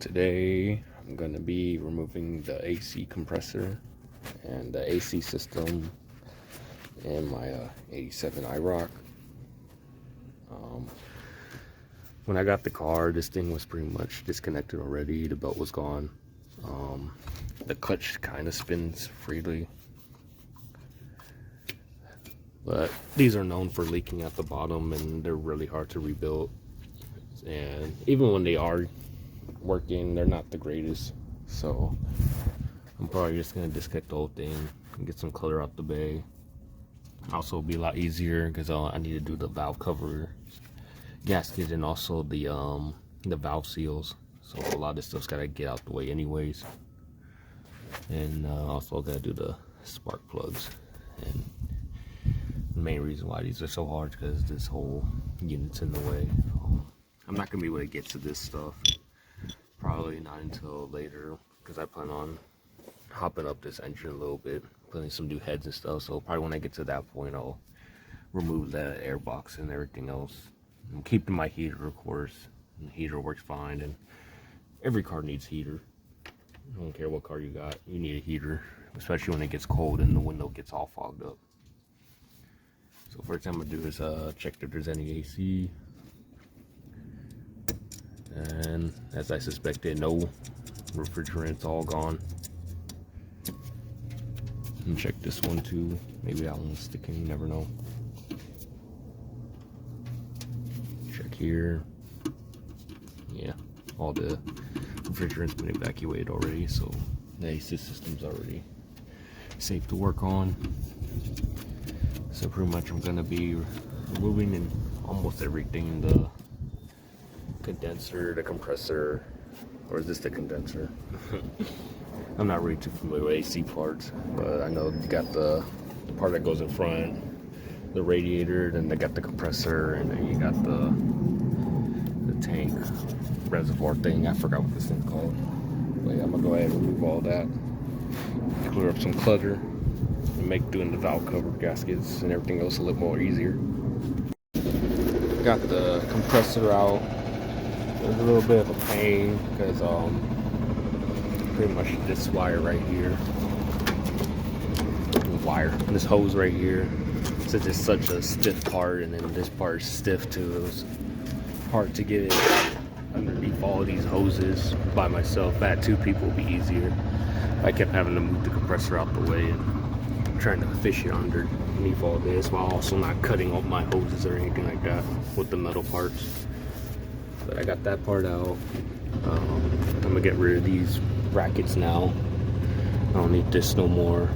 Today I'm going to be removing the AC compressor and the AC system in my 87 IROC. When I got the car, this thing was pretty much disconnected already. The belt was gone. The clutch kind of spins freely, but these are known for leaking at the bottom and they're really hard to rebuild. And even when they are working, they're not the greatest. So I'm probably just gonna disconnect the whole thing and get some color out the bay. Also be a lot easier because I need to do the valve cover gasket and also the valve seals. So a lot of this stuff's gotta get out the way anyways. And also gotta do the spark plugs. And the main reason why these are so hard is because this whole unit's in the way. I'm not gonna be able to get to this stuff probably not until later, because I plan on hopping up this engine a little bit, putting some new heads and stuff. So probably when I get to that point, I'll remove that air box and everything else. I'm keeping my heater, of course, and the heater works fine, and every car needs heater. I don't care what car you got, you need a heater, especially when it gets cold and the window gets all fogged up. So first thing I'm gonna do is check if there's any AC. And as I suspected, no refrigerant's all gone. And check this one too. Maybe that one's sticking, you never know. Check here. Yeah, all the refrigerant's been evacuated already, so the AC system's already safe to work on. So pretty much I'm gonna be removing in almost everything: the condenser, the compressor, or is this the condenser? I'm not really too familiar with AC parts, but I know you got the part that goes in front, the radiator, then they got the compressor, and then you got the tank reservoir thing. I forgot what this thing's called. But yeah, I'm gonna go ahead and remove all that, clear up some clutter, and make doing the valve cover gaskets and everything else a little more easier. Got the compressor out. It was a little bit of a pain because pretty much this wire right here, this hose right here, since it's such a stiff part, and then this part is stiff too, it was hard to get it underneath all of these hoses by myself. If I had two people, it'd be easier. I kept having to move the compressor out the way and trying to fish it underneath all this, while also not cutting off my hoses or anything like that with the metal parts. But I got that part out. I'm gonna get rid of these brackets now. I don't need this no more.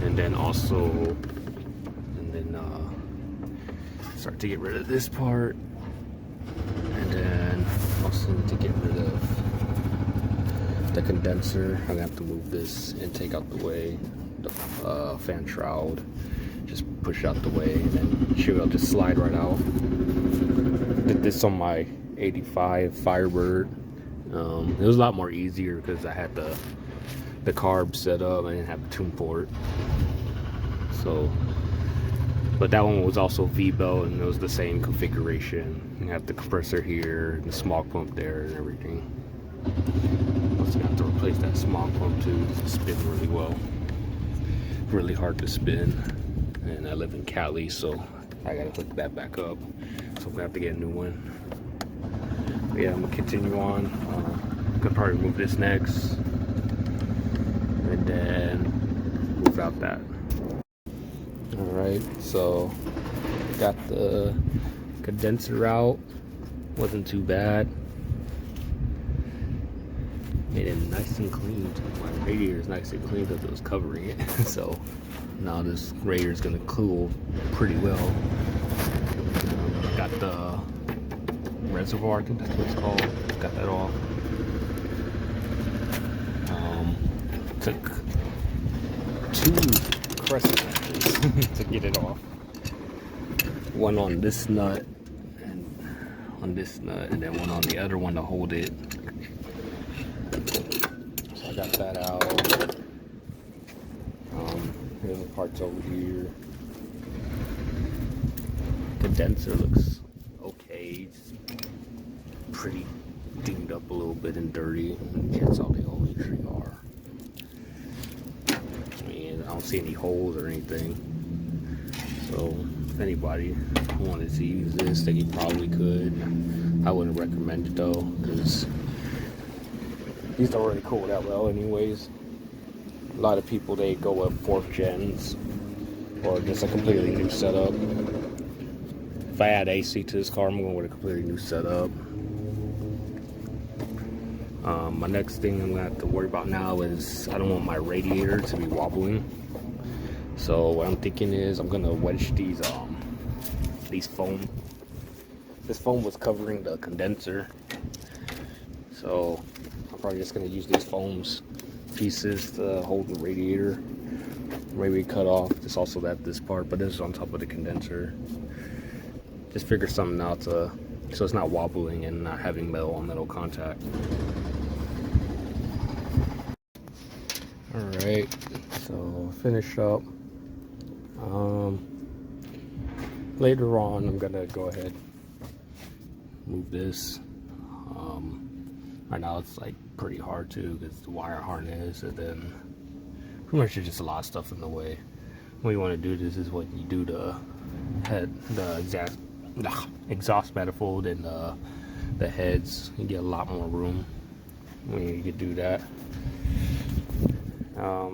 And then start to get rid of this part. And then also need to get rid of the condenser. I'm gonna have to move this intake out the way. The fan shroud, just push out the way, and then it'll just slide right out. Did this on my 85 Firebird. It was a lot more easier because I had the carb set up. I didn't have a tune port. So, but that one was also V-belt, and it was the same configuration. You have the compressor here, and the smog pump there, and everything. Also got to replace that smog pump too. It spins really well. Really hard to spin, and I live in Cali, so I gotta hook that back up. So I'm gonna have to get a new one. But yeah, I'm gonna continue on. I'm gonna probably remove this next, and then move out that. Alright, so got the condenser out. Wasn't too bad. Made it nice and clean. My radiator is nice and clean because it was covering it. So now this radiator is gonna cool pretty well. Got the reservoir, I think that's what it's called. Got that off. Took 2 crescent wrenches to get it off. One on this nut, and then one on the other one to hold it. So I got that out. Here's the parts over here. Condenser looks okay. It's pretty dinged up a little bit and dirty. That's how they all usually are. I mean, I don't see any holes or anything. So if anybody wanted to use this, they probably could. I wouldn't recommend it though, because these don't really cool that well anyways. A lot of people, they go with 4th gens or just a completely new setup. If I add AC to this car, I'm going with a completely new setup. My next thing I'm gonna have to worry about now is I don't want my radiator to be wobbling. So what I'm thinking is I'm gonna wedge these foam. This foam was covering the condenser, so I'm probably just gonna use these foams pieces to hold the radiator. Maybe cut off just also this part, but this is on top of the condenser. Just figure something out so it's not wobbling and not having metal on metal contact. Alright, so finish up. Later on I'm gonna go ahead move this. Right now it's like pretty hard to, because the wire harness, and then pretty much there's just a lot of stuff in the way. What you want to do this is what you do the exhaust manifold and the heads. You get a lot more room when you could do that.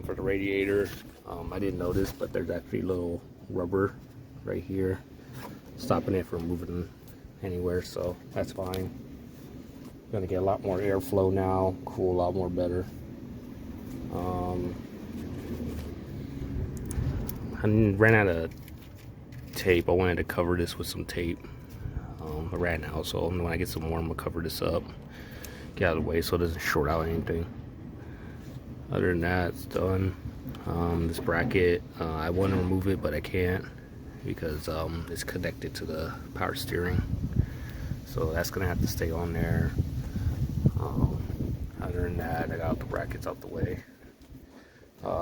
For the radiator, I didn't notice, but there's actually little rubber right here stopping it from moving anywhere, so that's fine. Gonna get a lot more airflow now, cool a lot more better. I ran out of tape. I wanted to cover this with some tape. I ran out, so when I get some more, I'm gonna cover this up, get out of the way so it doesn't short out anything. Other than that, it's done. This bracket, I want to remove it, but I can't because it's connected to the power steering, so that's gonna have to stay on there. Other than that, I got the brackets out the way.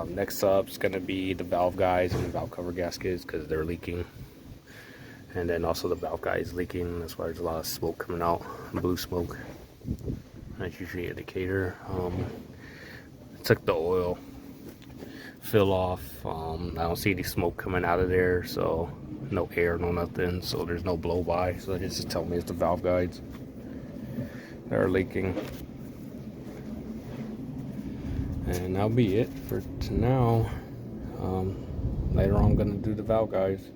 Next up is gonna be the valve guides and the valve cover gaskets, because they're leaking, and then also the valve guide is leaking. That's why there's a lot of smoke coming out, blue smoke. That's usually an indicator. Took the oil fill off. I don't see any smoke coming out of there, so no air, no nothing, so there's no blow by, so it's just telling me it's the valve guides that are leaking. And that'll be it for now. Later on I'm gonna do the valve guides.